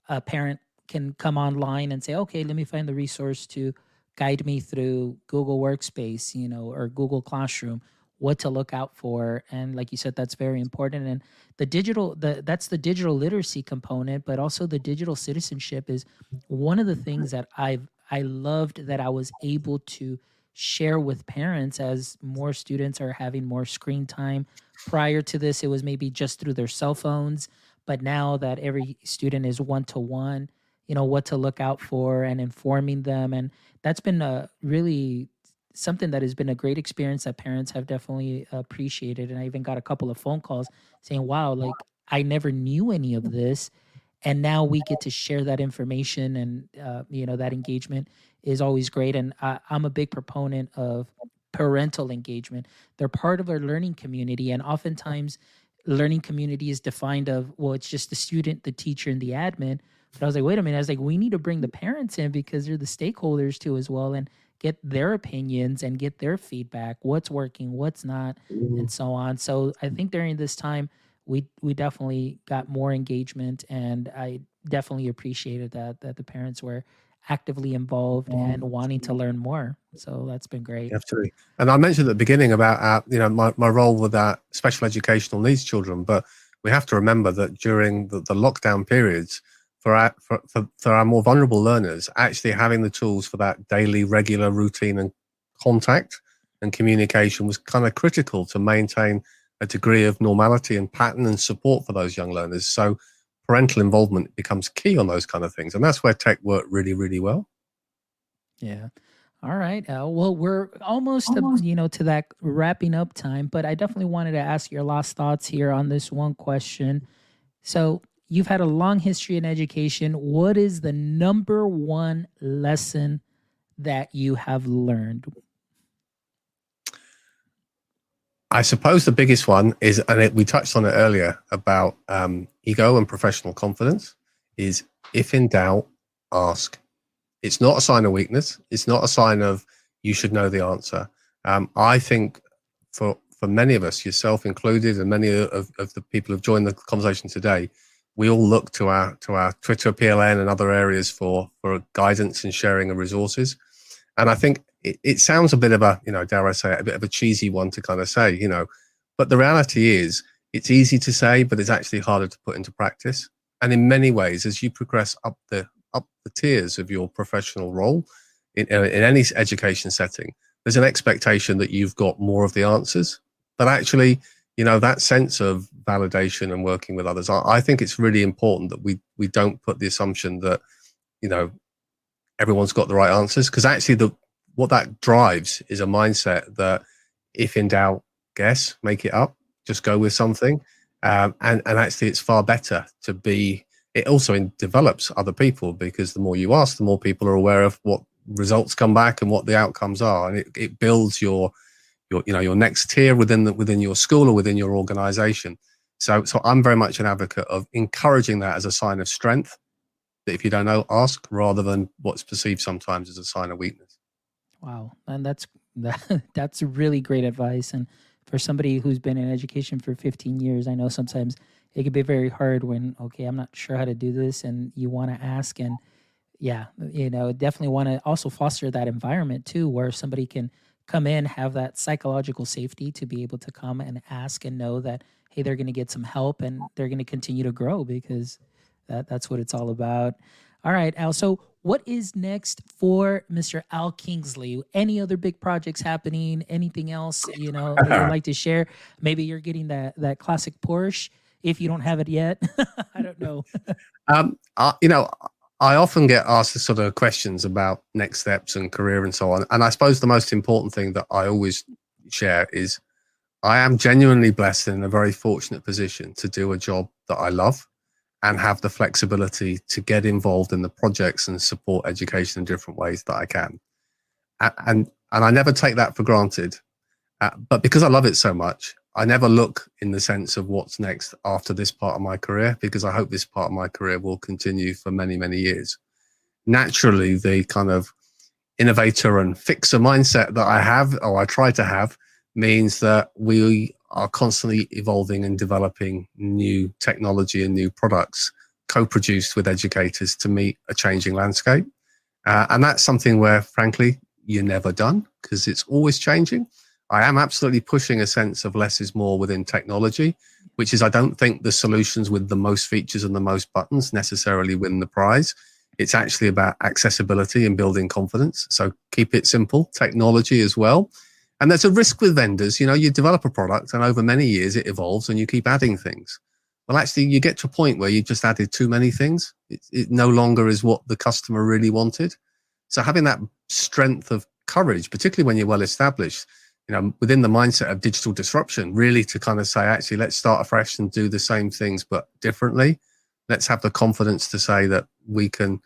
a parent can come online and say, okay, let me find the resource to guide me through Google Workspace, or Google Classroom, what to look out for. And like you said, that's very important. And that's the digital literacy component, but also the digital citizenship is one of the things that I loved that I was able to share with parents as more students are having more screen time. Prior to this, it was maybe just through their cell phones, but now that every student is one-to-one, what to look out for and informing them. And that's been really something that has been a great experience that parents have definitely appreciated. And I even got a couple of phone calls saying, wow, like I never knew any of this. And now we get to share that information, and, that engagement is always great. And I'm a big proponent of parental engagement. They're part of our learning community. And oftentimes learning community is defined of, well, it's just the student, the teacher, and the admin. But I was like, wait a minute. I was like, we need to bring the parents in, because they're the stakeholders too as well. And get their opinions and get their feedback, what's working, what's not, and so on. So I think during this time, we definitely got more engagement, and I definitely appreciated that the parents were actively involved and wanting to learn more. So that's been great. Absolutely. And I mentioned at the beginning about my role with our special educational needs children, but we have to remember that during the lockdown periods, for our more vulnerable learners, actually having the tools for that daily, regular routine and contact and communication was kind of critical to maintain a degree of normality and pattern and support for those young learners. So parental involvement becomes key on those kind of things. And that's where tech worked really, really well. Yeah. All right. Well, we're almost, to that wrapping up time, but I definitely wanted to ask your last thoughts here on this one question. So you've had a long history in education. What is the number one lesson that you have learned? I suppose the biggest one is, and we touched on it earlier about ego and professional confidence, is if in doubt, ask. It's not a sign of weakness. It's not a sign of you should know the answer. I think for many of us, yourself included, and many of the people who've joined the conversation today, we all look to our Twitter, PLN, and other areas for guidance and sharing of resources. And I think it sounds a bit of a, dare I say it, a bit of a cheesy one to kind of say, but the reality is it's easy to say, but it's actually harder to put into practice. And in many ways, as you progress up the tiers of your professional role in any education setting, there's an expectation that you've got more of the answers. But actually, that sense of validation and working with others, I think it's really important that we don't put the assumption that, everyone's got the right answers, because actually what that drives is a mindset that if in doubt, guess, make it up, just go with something. And actually it's far better to be, it also develops other people, because the more you ask, the more people are aware of what results come back and what the outcomes are. And it builds your next tier within your school or within your organization. So I'm very much an advocate of encouraging that as a sign of strength, that if you don't know, ask, rather than what's perceived sometimes as a sign of weakness. Wow. And that's really great advice. And for somebody who's been in education for 15 years, I know sometimes it can be very hard when, okay, I'm not sure how to do this, and you want to ask. And yeah, definitely want to also foster that environment too, where somebody can come in, have that psychological safety to be able to come and ask and know that, hey, they're going to get some help and they're going to continue to grow, because that's what it's all about. All right, Al. So what is next for Mr. Al Kingsley? Any other big projects happening? Anything else, that you'd like to share? Maybe you're getting that classic Porsche if you don't have it yet. I don't know. I often get asked the sort of questions about next steps and career and so on. And I suppose the most important thing that I always share is I am genuinely blessed and in a very fortunate position to do a job that I love and have the flexibility to get involved in the projects and support education in different ways that I can. And I never take that for granted. But because I love it so much, I never look in the sense of what's next after this part of my career, because I hope this part of my career will continue for many, many years. Naturally, the kind of innovator and fixer mindset that I have, or I try to have, means that we are constantly evolving and developing new technology and new products co-produced with educators to meet a changing landscape. And that's something where, frankly, you're never done, because it's always changing. I am absolutely pushing a sense of less is more within technology, which is, I don't think the solutions with the most features and the most buttons necessarily win the prize. It's actually about accessibility and building confidence. So keep it simple, technology as well. And there's a risk with vendors. You develop a product and over many years it evolves and you keep adding things. Well, actually, you get to a point where you've just added too many things. It no longer is what the customer really wanted. So having that strength of courage, particularly when you're well established, within the mindset of digital disruption, really to kind of say, actually, let's start afresh and do the same things, but differently. Let's have the confidence to say that we can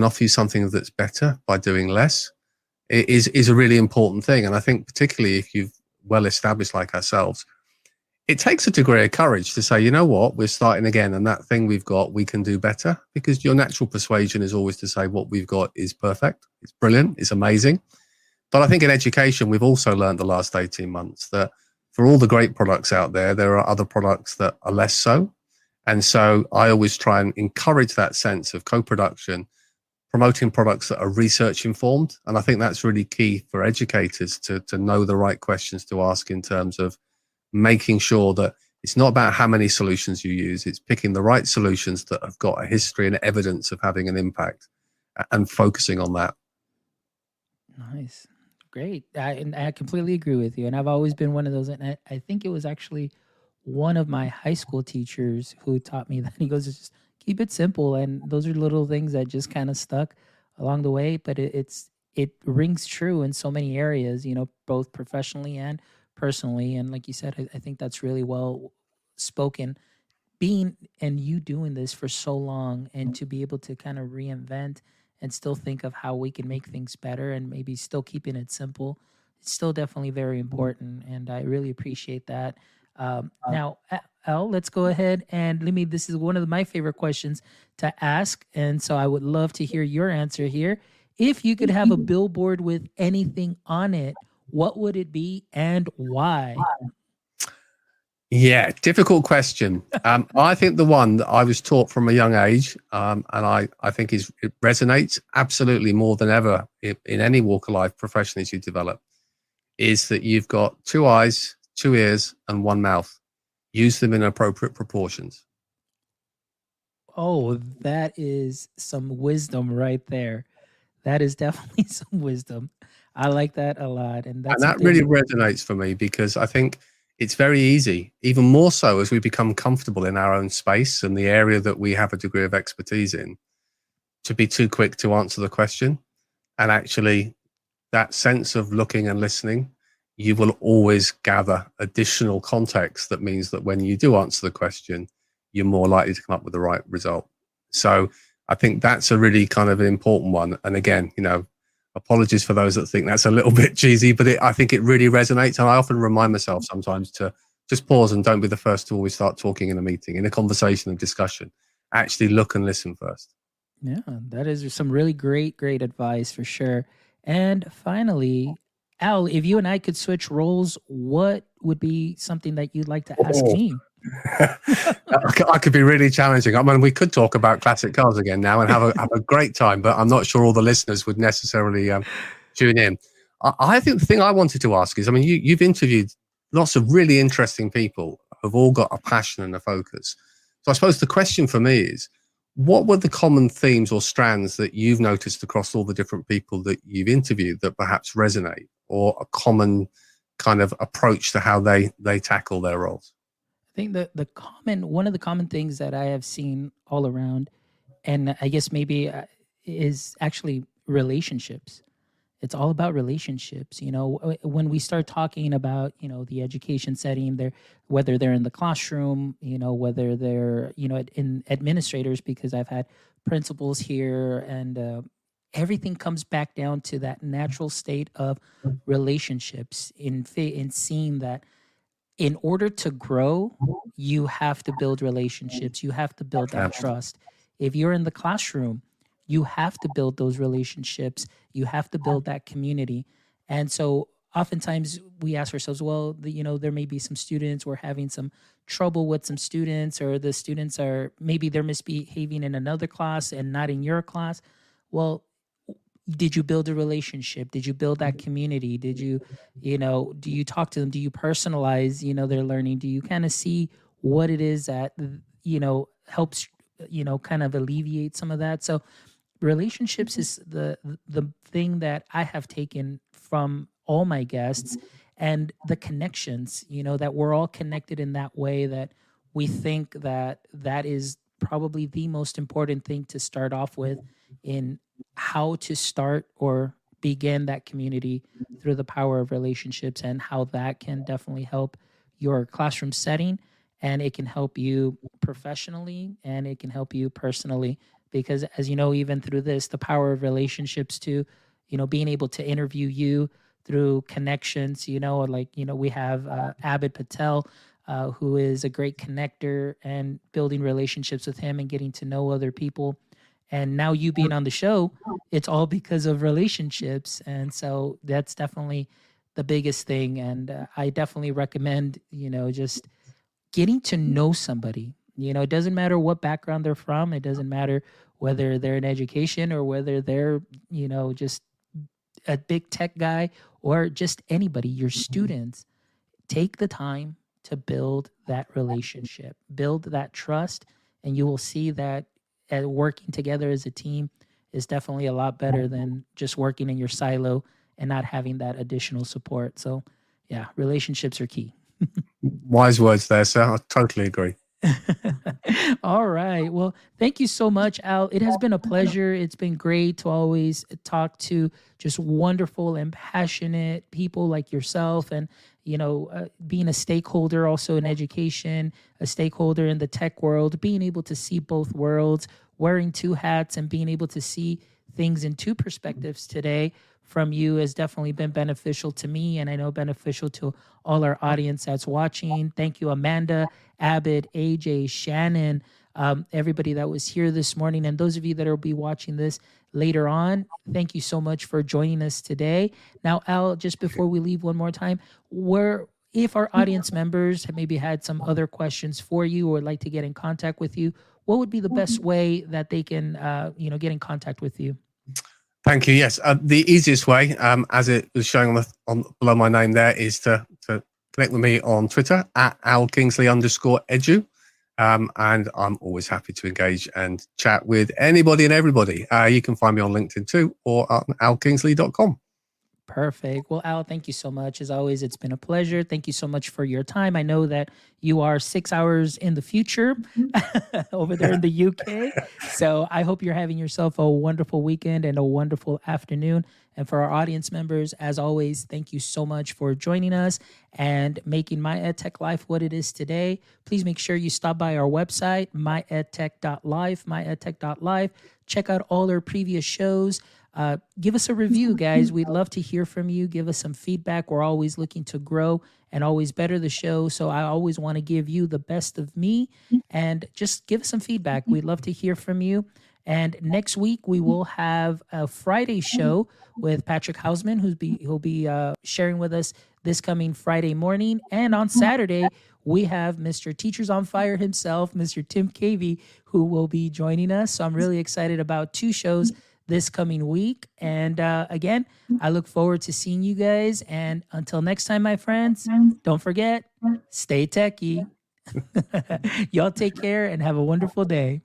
offer you something that's better by doing less. It is a really important thing. And I think particularly if you've well established like ourselves, it takes a degree of courage to say, you know what, we're starting again, and that thing we've got, we can do better, because your natural persuasion is always to say what we've got is perfect. It's brilliant. It's amazing. But I think in education, we've also learned the last 18 months that for all the great products out there, there are other products that are less so. And so I always try and encourage that sense of co-production, promoting products that are research informed. And I think that's really key for educators to know the right questions to ask in terms of making sure that it's not about how many solutions you use, it's picking the right solutions that have got a history and evidence of having an impact and focusing on that. Nice. Great. And I completely agree with you. And I've always been one of those. And I think it was actually one of my high school teachers who taught me that. He goes, just keep it simple. And those are little things that just kind of stuck along the way. But it rings true in so many areas, both professionally and personally. And like you said, I think that's really well spoken. Being and you doing this for so long and to be able to kind of reinvent and still think of how we can make things better and maybe still keeping it simple, it's still definitely very important. And I really appreciate that. Now, Al, let's go ahead and this is one of my favorite questions to ask. And so I would love to hear your answer here. If you could have a billboard with anything on it, what would it be and why? Yeah, difficult question. I think the one that I was taught from a young age, and I think it resonates absolutely more than ever in any walk of life professionally as you develop, is that you've got 2 eyes, 2 ears, and 1 mouth. Use them in appropriate proportions. Oh, that is some wisdom right there. That is definitely some wisdom. I like that a lot. And that really resonates for me because I think it's very easy, even more so as we become comfortable in our own space and the area that we have a degree of expertise in, to be too quick to answer the question. And actually, that sense of looking and listening, you will always gather additional context that means that when you do answer the question, you're more likely to come up with the right result. So I think that's a really kind of an important one. And again, apologies for those that think that's a little bit cheesy, but I think it really resonates. And I often remind myself sometimes to just pause and don't be the first to always start talking in a meeting, in a conversation and discussion. Actually look and listen first. Yeah, that is some really great advice for sure. And finally, Al, if you and I could switch roles, what would be something that you'd like to ask me? I could be really challenging. I mean, we could talk about classic cars again now and have a great time, but I'm not sure all the listeners would necessarily tune in. I think the thing I wanted to ask is, I mean, you've interviewed lots of really interesting people who've all got a passion and a focus. So I suppose the question for me is, what were the common themes or strands that you've noticed across all the different people that you've interviewed that perhaps resonate, or a common kind of approach to how they tackle their roles? I think one of the common things that I have seen all around, and I guess maybe is actually relationships. It's all about relationships. When we start talking about, the education setting, whether they're in the classroom, whether they're, in administrators, because I've had principals here, and everything comes back down to that natural state of relationships in seeing that in order to grow, you have to build relationships. You have to build that trust. If you're in the classroom, you have to build those relationships. You have to build that community. And so oftentimes we ask ourselves, well, there may be some students, we're having some trouble with some students, or the students maybe they're misbehaving in another class and not in your class. Well, did you build a relationship? Did you build that community? Did you, do you talk to them? Do you personalize, their learning? Do you kind of see what it is that, helps, kind of alleviate some of that? So relationships is the thing that I have taken from all my guests, and the connections, that we're all connected in that way, that we think that is probably the most important thing to start off with in how to start or begin that community through the power of relationships, and how that can definitely help your classroom setting, and it can help you professionally, and it can help you personally, because as you know, even through this, the power of relationships to, being able to interview you through connections, we have Abid Patel, who is a great connector, and building relationships with him and getting to know other people. And now you being on the show, it's all because of relationships. And so that's definitely the biggest thing. And I definitely recommend, just getting to know somebody. It doesn't matter what background they're from. It doesn't matter whether they're in education or whether they're, just a big tech guy or just anybody, your students. Take the time to build that relationship, build that trust, and you will see that working together as a team is definitely a lot better than just working in your silo and not having that additional support. So, yeah, relationships are key. Wise words there, sir. I totally agree. All right. Well, thank you so much, Al. It has been a pleasure. It's been great to always talk to just wonderful and passionate people like yourself, and being a stakeholder also in education, a stakeholder in the tech world, being able to see both worlds, wearing two hats and being able to see things in two perspectives today from you has definitely been beneficial to me, and I know beneficial to all our audience that's watching. Thank you, Amanda, Abbott, AJ, Shannon, everybody that was here this morning, and those of you that will be watching this later on. Thank you so much for joining us today. Now, Al, just before we leave one more time, if our audience members have maybe had some other questions for you or would like to get in contact with you, what would be the best way that they can, get in contact with you? Thank you. Yes, the easiest way, as it was showing on below my name there, is to connect with me on Twitter at @alkingsley_edu. And I'm always happy to engage and chat with anybody and everybody. You can find me on LinkedIn too, or on alkingsley.com. Perfect. Well, Al, thank you so much. As always, it's been a pleasure. Thank you so much for your time. I know that you are 6 hours in the future over there in the UK. So I hope you're having yourself a wonderful weekend and a wonderful afternoon. And for our audience members, as always, thank you so much for joining us and making My EdTech Life what it is today. Please make sure you stop by our website, myedtech.life, myedtech.life. Check out all our previous shows. Give us a review, guys. We'd love to hear from you. Give us some feedback. We're always looking to grow and always better the show. So I always want to give you the best of me, and just give us some feedback. We'd love to hear from you. And next week we will have a Friday show with Patrick Hausman, who'll be sharing with us this coming Friday morning. And on Saturday, we have Mr. Teachers on Fire himself, Mr. Tim Cavey, who will be joining us. So I'm really excited about two shows this coming week. And again, I look forward to seeing you guys. And until next time, my friends, don't forget, stay techie. Y'all take care and have a wonderful day.